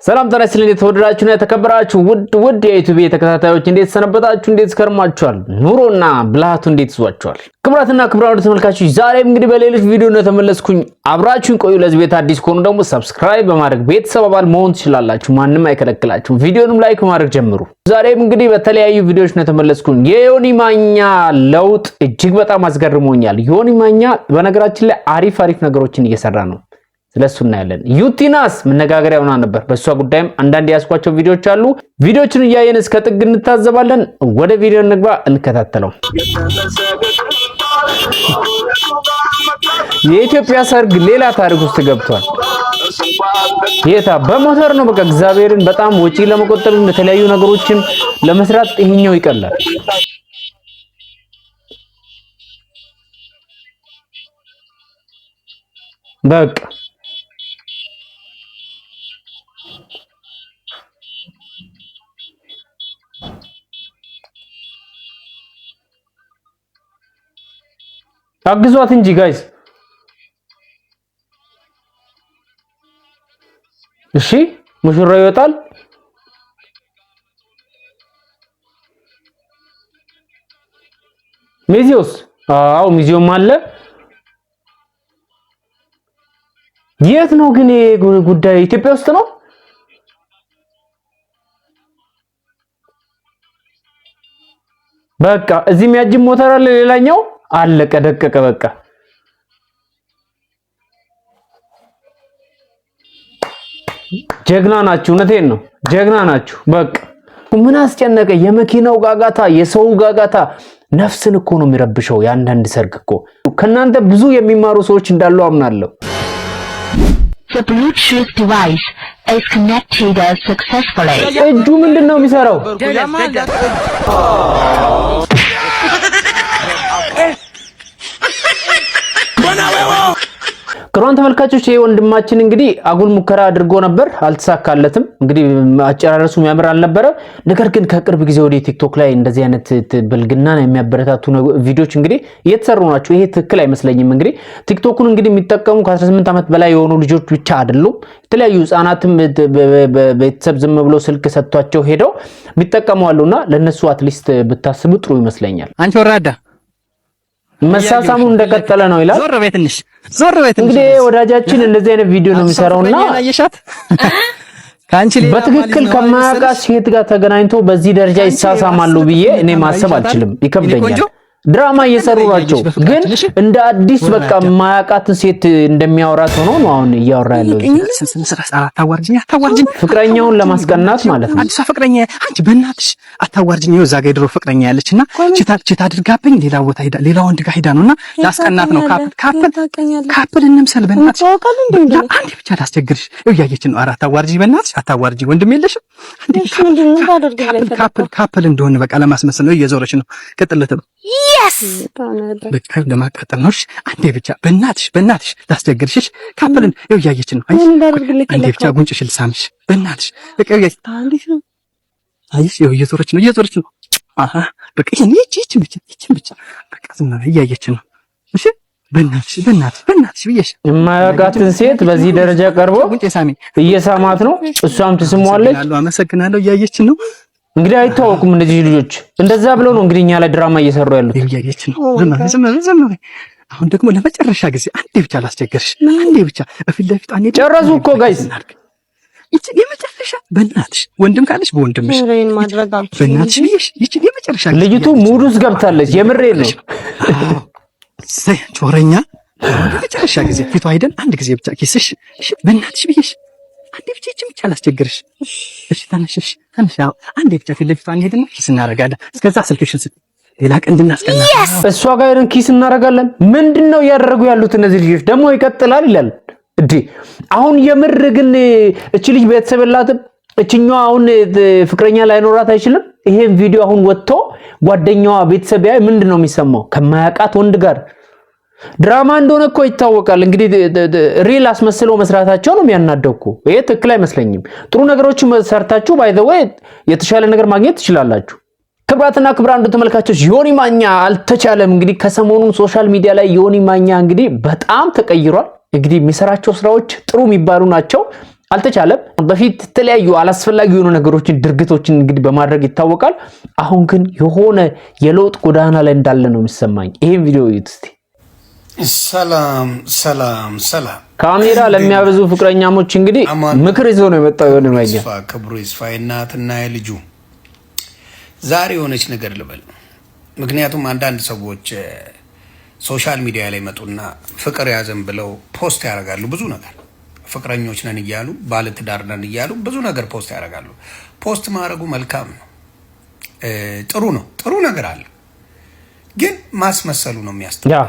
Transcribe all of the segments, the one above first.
ሰላም ጤና ይስጥልኝ ተወደዳችሁና የተከበራችሁ ውድ የዩቲዩብ ተከታታዮች እንዴት ሰነበታችሁ? እንዴት ከርማችኋል? ኑሮና ብልሃቱ እንዴት ይዟችኋል? ክብራትና ክብራን ተመልካቾች ዛሬም እንግዲህ በሌሎች ቪዲዮ ነው ተመለስኩኝ። አብራችሁን ቆዩ። ለዚህ ቤት አዲስ ከሆኑ ደግሞ ሰብስክራይብ በማድረግ ቤተሰብ አባል መሆን ትችላላችሁ። ማንንም አይከለክላችሁም። ቪዲዮንም ላይክ በማድረግ ጀምሩ። ዛሬም እንግዲህ በተለያዩ ቪዲዮዎች ነው ተመለስኩኝ። የዮኒ ማኛ ለውጥ እጅግ በጣም አስገርሞኛል። ዮኒ ማኛ በነገራችን ላይ አሪፍ ነገሮችን እየሰራ ነው። ስለሱ እናያለን። ዩቲናስ መነጋገሪያ ሆና ነበር። በሷ ጉዳይም አንዳንድ ያስኳቸው ቪዲዮዎች አሉ። ቪዲዮችን እያየን እስከ ጥግ እንታዘባለን። ወደ ቪዲዮ እንግባ፣ እንከታተለው። የኢትዮጵያ ሰርግ ሌላ ታሪክ ውስጥ ገብቷል። የታ በሞተር ነው። በቃ እግዚአብሔርን በጣም ወጪ ለመቆጠብ የተለያዩ ነገሮችን ለመስራት ይሄኛው ይቀላል። በቃ አግዟት እንጂ ጋይስ። እሺ ሙሽራው ይወጣል። ሚዚዮስ አዎ ሚዚዮም አለ። የት ነው ግን ጉዳይ? ኢትዮጵያ ውስጥ ነው። በቃ እዚህ የሚያጅብ ሞተር አለ። ሌላኛው አለቀ ደቀቀ። በቃ ጀግና ናችሁ። እውነቴን ነው ጀግና ናችሁ። በቃ ምን አስጨነቀ? የመኪናው ጋጋታ፣ የሰው ጋጋታ ነፍስን እኮ ነው የሚረብሸው። ያንዳንድ ሰርግ እኮ ከናንተ ብዙ የሚማሩ ሰዎች እንዳሉ አምናለሁ። The Bluetooth device is connected successfully. እጁ ምንድነው የሚሰራው? ክቡራን ተመልካቾች ይሄ ወንድማችን እንግዲህ አጉል ሙከራ አድርጎ ነበር፣ አልተሳካለትም። እንግዲህ አጨራረሱ የሚያምር አልነበረ። ነገር ግን ከቅርብ ጊዜ ወዲህ ቲክቶክ ላይ እንደዚህ አይነት ብልግናን የሚያበረታቱ ቪዲዮዎች እንግዲህ እየተሰሩ ናቸው። ይሄ ትክክል አይመስለኝም። እንግዲህ ቲክቶኩን እንግዲህ የሚጠቀሙ ከ18 ዓመት በላይ የሆኑ ልጆች ብቻ አይደሉም። የተለያዩ ህፃናትም ቤተሰብ ዝም ብሎ ስልክ ሰጥቷቸው ሄደው የሚጠቀሙ አሉና ለነሱ አትሊስት ብታስቡ ጥሩ ይመስለኛል። አንቺ ወራዳ መሳሳሙ እንደቀጠለ ነው ይላል። ዞር ቤት ትንሽ ዞር ቤት ትንሽ። እንግዲህ ወዳጃችን እንደዚህ አይነት ቪዲዮ ነው የሚሰራውና ካንቺ በትክክል ከማያውቃት ሴት ጋር ተገናኝቶ በዚህ ደረጃ ይሳሳማሉ ብዬ እኔ ማሰብ አልችልም። ይከብደኛል። ድራማ እየሰሩ ናቸው፣ ግን እንደ አዲስ በቃ ማያውቃትን ሴት እንደሚያወራት ሆኖ ነው አሁን እያወራ ያለው። አታዋርጅኝ ፍቅረኛውን ለማስቀናት ማለት ነው። አዲሷ ፍቅረኛ አንቺ በእናትሽ አታዋርጅኝ። ይኸው እዛ ጋር የድሮ ፍቅረኛ ያለችና ቺታ አድርጋብኝ ሌላ ቦታ ሄዳ ሌላ ወንድ ጋር ሄዳ ነውና ላስቀናት ነው። ካፕል እንምሰል በእናትሽ። አንዴ ብቻ ላስቸግርሽ። ይኸው እያየችን ነው። ኧረ አታዋርጅኝ በእናትሽ አታዋርጅኝ። ወንድም የለሽም አንዴ ካፕል እንደሆነ በቃ ለማስመሰል ነው። እየዞረች ነው። ቀጥለት ነው በቃ ለማቃጠል ነው። አንዴ ብቻ በእናትሽ ላስቸግርሽ። ካፕልን ይኸው እያየች ነው። አንዴ ብቻ ጉንጭሽ ልሳምሽ በእናትሽ። በቃ ይኸው እየዞረች ነው። አሃ በቃ ይቺን ብቻ በቃ ዝም ብላ እያየች ነው። እሺ በእናትሽ ብዬሽ የማያውቃትን ሴት በዚህ ደረጃ ቀርቦ እየሳማት ነው። እሷም ትስሟለች። አመሰግናለሁ። እያየች ነው። እንግዲህ አይተዋወቁም እነዚህ ልጆች። እንደዛ ብለው ነው እንግዲህ እኛ ላይ ድራማ እየሰሩ ያሉት። እያየች ነው። ዝም በይ። አሁን ደግሞ ለመጨረሻ ጊዜ አንዴ ብቻ ላስቸግርሽ። አንዴ ብቻ በፊት ለፊት አንዴ። ጨረሱ እኮ ጋይስ። ይቺ የመጨረሻ በእናትሽ ወንድም ካለሽ በወንድምሽ በእናትሽ ብዬሽ ይቺ የመጨረሻ ልጅቱ ሙድ ውስጥ ገብታለች። የምሬን ነው። ጮረኛ የመጨረሻ ጊዜ ፊቷ አይደል አንድ ጊዜ ብቻ ኪስሽ። እሺ በእናትሽ ብዬሽ አንዴ ብቻ ብቻ ላስቸግርሽ። እሺ ተነሽ። አንዴ ብቻ ፊት ለፊቷ እንሄድና ኪስ እናደርጋለን። እስከዛ ስልክሽን ስጥ፣ ሌላ ቀን እንድናስቀና። እሷ ጋር ኪስ እናደርጋለን። ምንድነው እያደረጉ ያሉት እነዚህ ልጆች? ደግሞ ይቀጥላል ይላል እንዴ። አሁን የምር ግን እቺ ልጅ ቤተሰብ የላትም። እቺኛዋ አሁን ፍቅረኛ ላይኖራት አይችልም። ይሄን ቪዲዮ አሁን ወጥቶ ጓደኛዋ ቤተሰብ ያይ ምንድነው የሚሰማው? ከማያውቃት ወንድ ጋር ድራማ እንደሆነ እኮ ይታወቃል። እንግዲህ ሪል አስመስለው መስራታቸው ነው የሚያናደውኩ። ይሄ ትክክል አይመስለኝም። ጥሩ ነገሮች ሰርታችሁ ባይ ዘ ወይ የተሻለ ነገር ማግኘት ትችላላችሁ። ክብራትና ክብራን ተመልካቾች ዮኒ ማኛ አልተቻለም። እንግዲህ ከሰሞኑን ሶሻል ሚዲያ ላይ ዮኒ ማኛ እንግዲህ በጣም ተቀይሯል። እንግዲህ የሚሰራቸው ስራዎች ጥሩ የሚባሉ ናቸው። አልተቻለም። በፊት የተለያዩ አላስፈላጊ የሆኑ ነገሮችን ድርጊቶችን እንግዲህ በማድረግ ይታወቃል። አሁን ግን የሆነ የለውጥ ጎዳና ላይ እንዳለ ነው የሚሰማኝ። ይሄን ቪዲዮ እዩት እስቲ። ሰላም ሰላም ሰላም። ካሜራ ለሚያበዙ ፍቅረኛሞች እንግዲህ ምክር ይዞ ነው የመጣው። የሆነ ማይኛ ክብሩ ይስፋ እናትና የልጁ ዛሬ የሆነች ነገር ልበል። ምክንያቱም አንዳንድ ሰዎች ሶሻል ሚዲያ ላይ መጡና ፍቅር ያዘን ብለው ፖስት ያደርጋሉ ብዙ ነገር ፍቅረኞች ነን እያሉ ባለትዳር ነን እያሉ ብዙ ነገር ፖስት ያደርጋሉ። ፖስት ማድረጉ መልካም ነው፣ ጥሩ ነው፣ ጥሩ ነገር አለ። ግን ማስመሰሉ ነው የሚያስጠላው።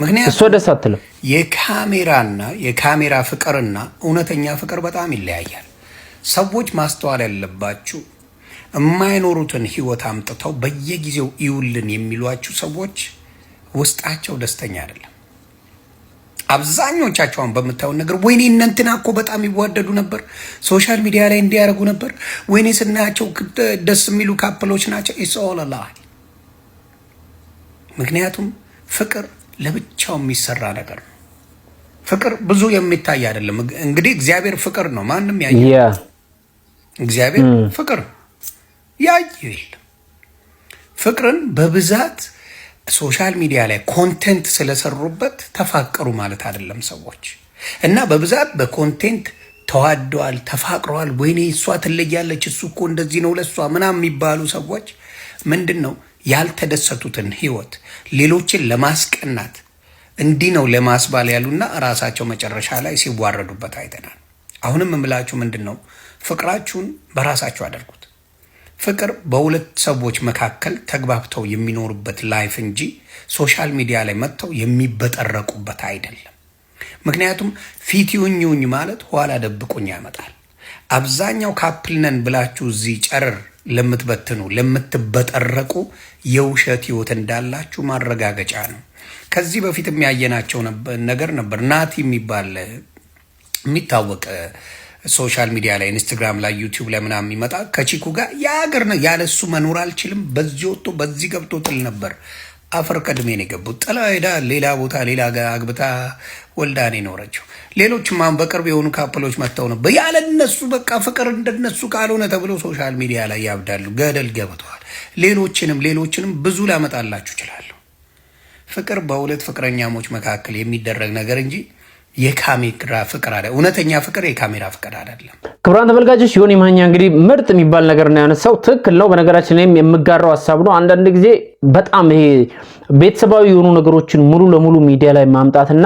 ምክንያቱም የካሜራና የካሜራ ፍቅርና እውነተኛ ፍቅር በጣም ይለያያል። ሰዎች ማስተዋል ያለባችሁ የማይኖሩትን ህይወት አምጥተው በየጊዜው ይውልን የሚሏችሁ ሰዎች ውስጣቸው ደስተኛ አይደለም። አብዛኞቻቸውን በምታዩን ነገር ወይኔ እነንትና እኮ በጣም ይዋደዱ ነበር፣ ሶሻል ሚዲያ ላይ እንዲያደርጉ ነበር፣ ወይኔ ስናያቸው ደስ የሚሉ ካፕሎች ናቸው። ኢትስ ኦል አ ላይ። ምክንያቱም ፍቅር ለብቻው የሚሰራ ነገር ነው። ፍቅር ብዙ የሚታይ አይደለም። እንግዲህ እግዚአብሔር ፍቅር ነው፣ ማንም ያየ እግዚአብሔር ፍቅር ያየ ፍቅርን በብዛት ሶሻል ሚዲያ ላይ ኮንቴንት ስለሰሩበት ተፋቀሩ ማለት አይደለም ሰዎች። እና በብዛት በኮንቴንት ተዋደዋል፣ ተፋቅረዋል። ወይኔ እሷ ትለያለች፣ እሱ እኮ እንደዚህ ነው ለሷ ምናምን የሚባሉ ሰዎች ምንድን ነው ያልተደሰቱትን ህይወት ሌሎችን ለማስቀናት እንዲህ ነው ለማስባል ያሉና ራሳቸው መጨረሻ ላይ ሲዋረዱበት አይተናል። አሁንም የምላችሁ ምንድን ነው ፍቅራችሁን በራሳችሁ አድርጉት። ፍቅር በሁለት ሰዎች መካከል ተግባብተው የሚኖሩበት ላይፍ እንጂ ሶሻል ሚዲያ ላይ መጥተው የሚበጠረቁበት አይደለም። ምክንያቱም ፊት ይሁኝ ማለት ኋላ ደብቁኝ ያመጣል። አብዛኛው ካፕል ነን ብላችሁ እዚህ ጨርር ለምትበትኑ ለምትበጠረቁ የውሸት ህይወት እንዳላችሁ ማረጋገጫ ነው። ከዚህ በፊት የሚያየናቸው ነገር ነበር። ናቲ የሚባል የሚታወቅ ሶሻል ሚዲያ ላይ ኢንስታግራም ላይ ዩቲዩብ ላይ ምናምን የሚመጣ ከቺኩ ጋር የሀገር ነው ያለሱ መኖር አልችልም፣ በዚህ ወጥቶ በዚህ ገብቶ ጥል ነበር። አፈር ቀድሜ ነው የገቡት። ጥላ ሄዳ ሌላ ቦታ ሌላ አግብታ ወልዳኔ ኖረችው። ሌሎችም አሁን በቅርብ የሆኑ ካፕሎች መጥተው ነበር ያለ እነሱ በቃ ፍቅር እንደነሱ ካልሆነ ተብሎ ሶሻል ሚዲያ ላይ ያብዳሉ። ገደል ገብተዋል። ሌሎችንም ብዙ ላመጣላችሁ እችላለሁ። ፍቅር በሁለት ፍቅረኛሞች መካከል የሚደረግ ነገር እንጂ የካሜራ ፍቅር አይደለም። እውነተኛ ፍቅር የካሜራ ፍቅር አይደለም። ክቡራን ተመልካቾች ዮኒ ማኛ እንግዲህ ምርጥ የሚባል ነገር ነው ያነሳው። ትክክል ነው። በነገራችን ላይም የምጋራው ሐሳብ ነው። አንዳንድ ጊዜ በጣም ይሄ ቤተሰባዊ የሆኑ ነገሮችን ሙሉ ለሙሉ ሚዲያ ላይ ማምጣትና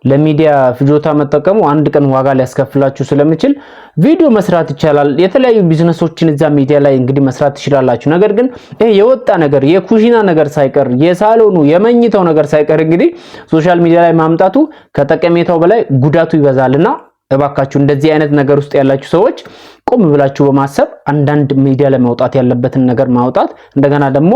ለሚዲያ ፍጆታ መጠቀሙ አንድ ቀን ዋጋ ሊያስከፍላችሁ ስለሚችል ቪዲዮ መስራት ይቻላል። የተለያዩ ቢዝነሶችን እዛ ሚዲያ ላይ እንግዲህ መስራት ትችላላችሁ። ነገር ግን ይሄ የወጣ ነገር የኩሺና ነገር ሳይቀር የሳሎኑ የመኝታው ነገር ሳይቀር እንግዲህ ሶሻል ሚዲያ ላይ ማምጣቱ ከጠቀሜታው በላይ ጉዳቱ ይበዛልና እባካችሁ እንደዚህ አይነት ነገር ውስጥ ያላችሁ ሰዎች ቆም ብላችሁ በማሰብ አንዳንድ ሚዲያ ላይ ማውጣት ያለበትን ነገር ማውጣት፣ እንደገና ደግሞ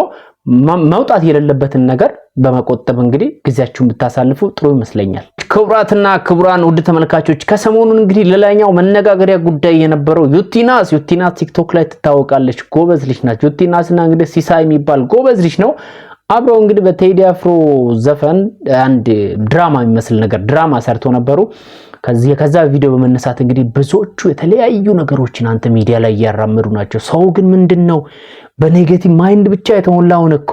ማውጣት የሌለበትን ነገር በመቆጠብ እንግዲህ ጊዜያችሁን ብታሳልፉ ጥሩ ይመስለኛል። ክቡራትና ክቡራን ውድ ተመልካቾች ከሰሞኑን እንግዲህ ሌላኛው መነጋገሪያ ጉዳይ የነበረው ዩቲናስ ቲክቶክ ላይ ትታወቃለች። ጎበዝ ልጅ ናት። ዩቲናስና እንግዲህ ሲሳይ የሚባል ጎበዝ ልጅ ነው። አብረው እንግዲህ በቴዲ አፍሮ ዘፈን አንድ ድራማ የሚመስል ነገር ድራማ ሰርቶ ነበሩ። ከዛ ቪዲዮ በመነሳት እንግዲህ ብዙዎቹ የተለያዩ ነገሮችን አንተ ሚዲያ ላይ ያራመዱ ናቸው። ሰው ግን ምንድነው በኔጌቲቭ ማይንድ ብቻ የተሞላው እኮ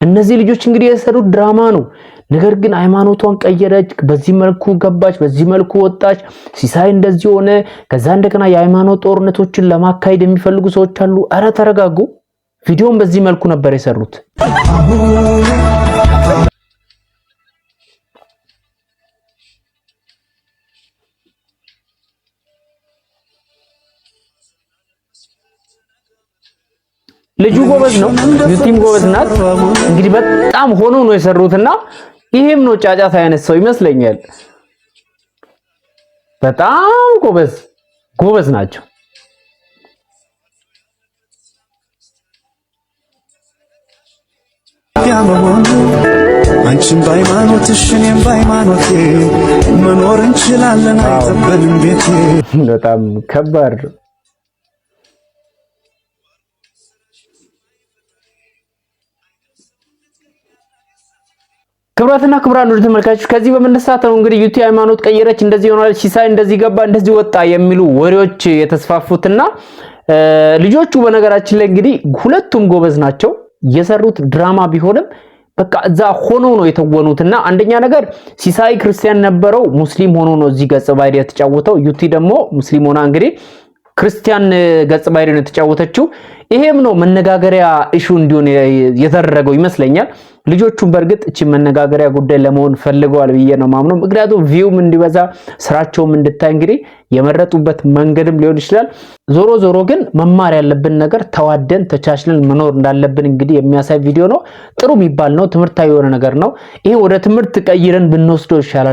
እነዚህ ልጆች እንግዲህ የሰሩት ድራማ ነው። ነገር ግን ሃይማኖቷን ቀየረች፣ በዚህ መልኩ ገባች፣ በዚህ መልኩ ወጣች፣ ሲሳይ እንደዚህ ሆነ። ከዛ እንደገና የሃይማኖት ጦርነቶችን ለማካሄድ የሚፈልጉ ሰዎች አሉ። አረ ተረጋጉ። ቪዲዮን በዚህ መልኩ ነበር የሰሩት። ልጁ ጎበዝ ነው፣ ዩቲም ጎበዝ ናት። እንግዲህ በጣም ሆኖ ነው የሰሩትና ይሄም ነው ጫጫታ አይነት ሰው ይመስለኛል። በጣም ጎበዝ ናቸው። አንቺም በሃይማኖትሽ እኔም በሃይማኖቴ መኖር እንችላለን አይጠበንም ቤቴ። በጣም ከባድ ክብራትና ክብራን ወደ ተመልካቾች ከዚህ በመነሳት ነው እንግዲህ ዩቲ ሃይማኖት ቀየረች እንደዚህ ሆናለች ሲሳይ እንደዚህ ገባ እንደዚህ ወጣ የሚሉ ወሬዎች የተስፋፉትና ልጆቹ በነገራችን ላይ እንግዲህ ሁለቱም ጎበዝ ናቸው የሰሩት ድራማ ቢሆንም በቃ እዛ ሆኖ ነው የተወኑትና አንደኛ ነገር ሲሳይ ክርስቲያን ነበረው ሙስሊም ሆኖ ነው እዚህ ገጸ ባህሪ የተጫወተው ዩቲ ደግሞ ሙስሊም ሆና እንግዲህ ክርስቲያን ገጸ ባህሪ ነው የተጫወተችው ይሄም ነው መነጋገሪያ ኢሹ እንዲሆን የተደረገው ይመስለኛል ልጆቹን በርግጥ እቺ መነጋገሪያ ጉዳይ ለመሆን ፈልገዋል ብዬ ነው ማምነው ምክንያቱም ቪውም እንዲበዛ ስራቸውም እንድታይ እንግዲህ የመረጡበት መንገድም ሊሆን ይችላል ዞሮ ግን መማር ያለብን ነገር ተዋደን ተቻችለን መኖር እንዳለብን እንግዲህ የሚያሳይ ቪዲዮ ነው ጥሩ የሚባል ነው ትምህርታዊ የሆነ ነገር ነው ይሄ ወደ ትምህርት ቀይረን ብንወስደው ይሻላል